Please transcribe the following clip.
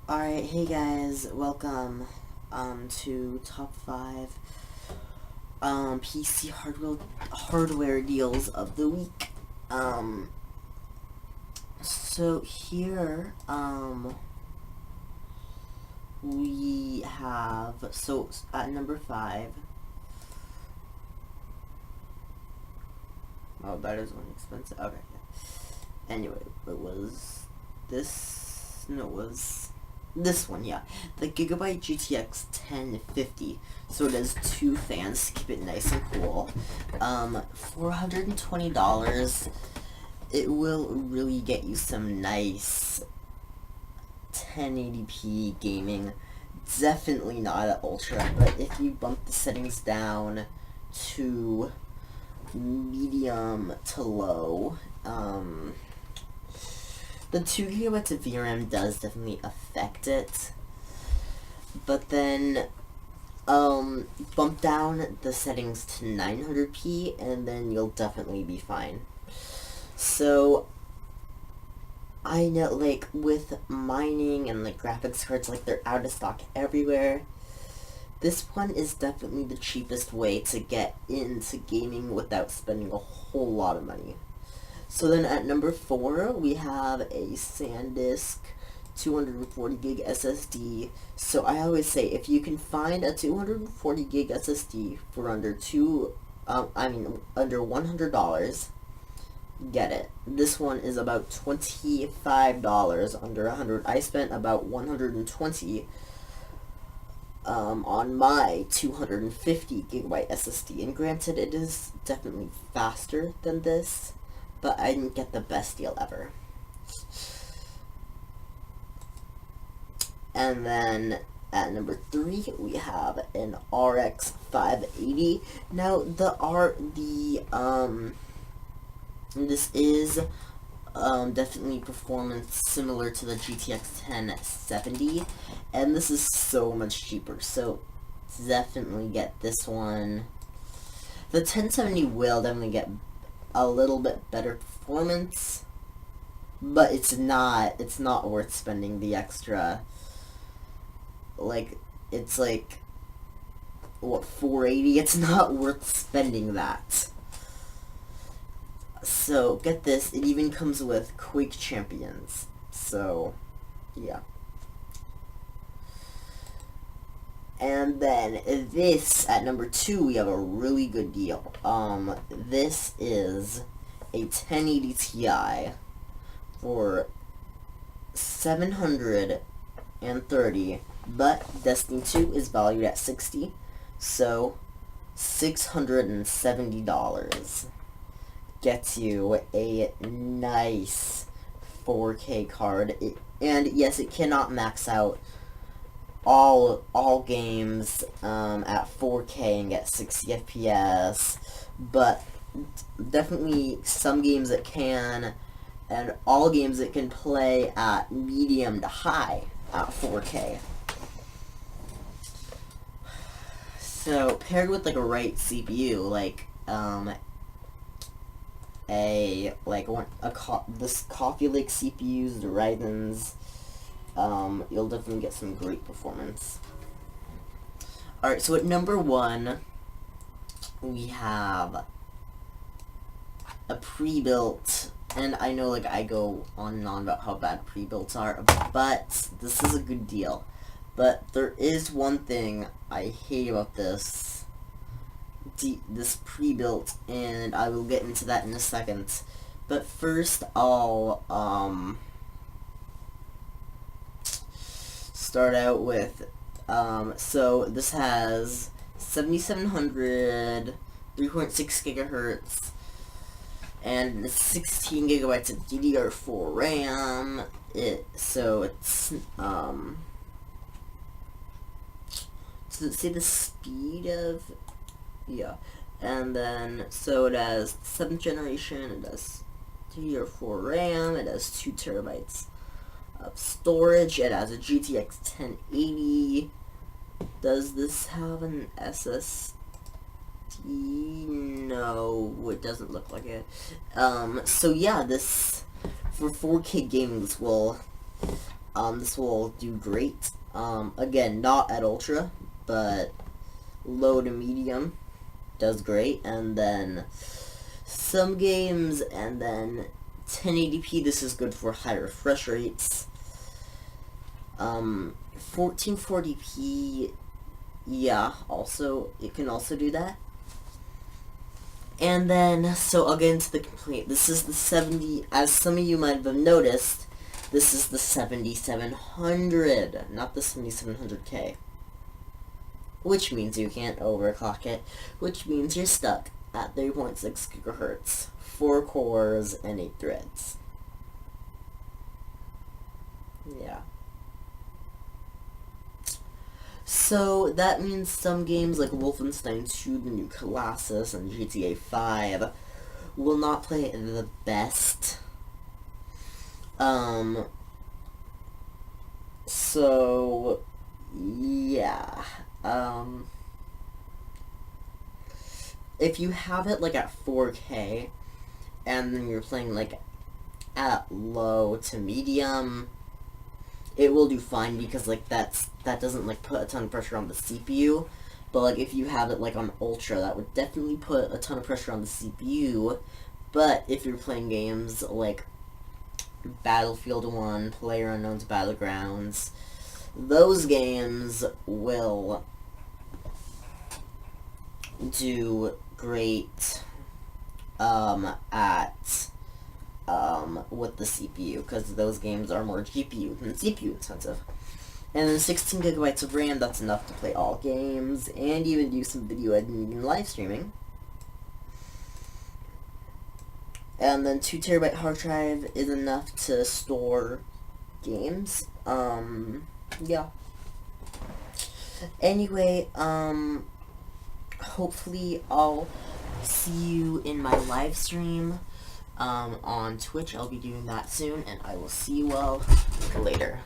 Alright, hey guys, welcome to top 5 PC hardware deals of the week. So here we have, so at number 5, oh, that is one expensive. Okay, yeah. Anyway, it was this, no, it was this one, yeah. The Gigabyte GTX 1050. So it has 2 fans to keep it nice and cool. $420. It will really get you some nice 1080p gaming. Definitely not at ultra, but if you bump the settings down to medium to low, the 2 gigabytes of VRAM does definitely affect it, but then bump down the settings to 900p and then you'll definitely be fine. So I know, like, with mining and like graphics cards, like, they're out of stock everywhere. This one is definitely the cheapest way to get into gaming without spending a whole lot of money. So then at number 4, we have a SanDisk 240 gig SSD. So I always say, if you can find a 240 gig SSD for under under $100, get it. This one is about $25, under $100. I spent about $120 on my 250 gigabyte SSD, and granted, it is definitely faster than this, but I didn't get the best deal ever. And then at number 3, we have an RX 580. Now this is definitely performance similar to the GTX 1070, and this is so much cheaper, so definitely get this one. The 1070 will definitely get a little bit better performance, but it's not worth spending the extra, like, it's like, what, 480? It's not worth spending that. So get this, it even comes with Quake Champions, so yeah. And then this, at number 2, we have a really good deal. This is a 1080 Ti for $730, but Destiny 2 is valued at $60, so $670 gets you a nice 4K card. And yes, it cannot max out all games at 4K and get 60 FPS, but definitely some games it can, and all games it can play at medium to high at 4K. So paired with like a right CPU, like this Coffee Lake CPUs, the Ryzen's, you'll definitely get some great performance. Alright, so at number 1, we have a pre-built, and I know, like, I go on and on about how bad pre-builts are, but this is a good deal. But there is one thing I hate about this pre-built, and I will get into that in a second. But first, I'll start out with, so this has 7700, 3.6 gigahertz, and 16 gigabytes of DDR4 RAM. So it's, does it say the speed of, yeah, and then, so it has 7th generation, it has DDR4 RAM, it has 2 terabytes of storage, it has a GTX 1080. Does this have an SSD? No, it doesn't look like it. So yeah, this, for 4K gaming, this will this will do great. Again, not at ultra, but low to medium does great. And then some games, and then 1080p, this is good for high refresh rates. 1440p, yeah, also, it can also do that. And then, so I'll get into the complaint. This is the 70, as some of you might have noticed, this is the 7700, not the 7700K. Which means you can't overclock it, which means you're stuck at 3.6 gigahertz, 4 cores, and 8 threads. Yeah. So that means some games like Wolfenstein 2, the new Colossus, and GTA 5 will not play the best. So, yeah. If you have it like at 4K, and then you're playing like at low to medium, it will do fine, because like that doesn't like put a ton of pressure on the CPU. But like if you have it like on ultra, that would definitely put a ton of pressure on the CPU. But if you're playing games like Battlefield 1, PlayerUnknown's Battlegrounds, those games will do great with the CPU, because those games are more GPU than CPU intensive. And then 16 gigabytes of RAM, that's enough to play all games, and even do some video editing and live streaming. And then 2 terabyte hard drive is enough to store games. Yeah. Anyway, hopefully I'll see you in my live stream on Twitch. I'll be doing that soon, and I will see you all later.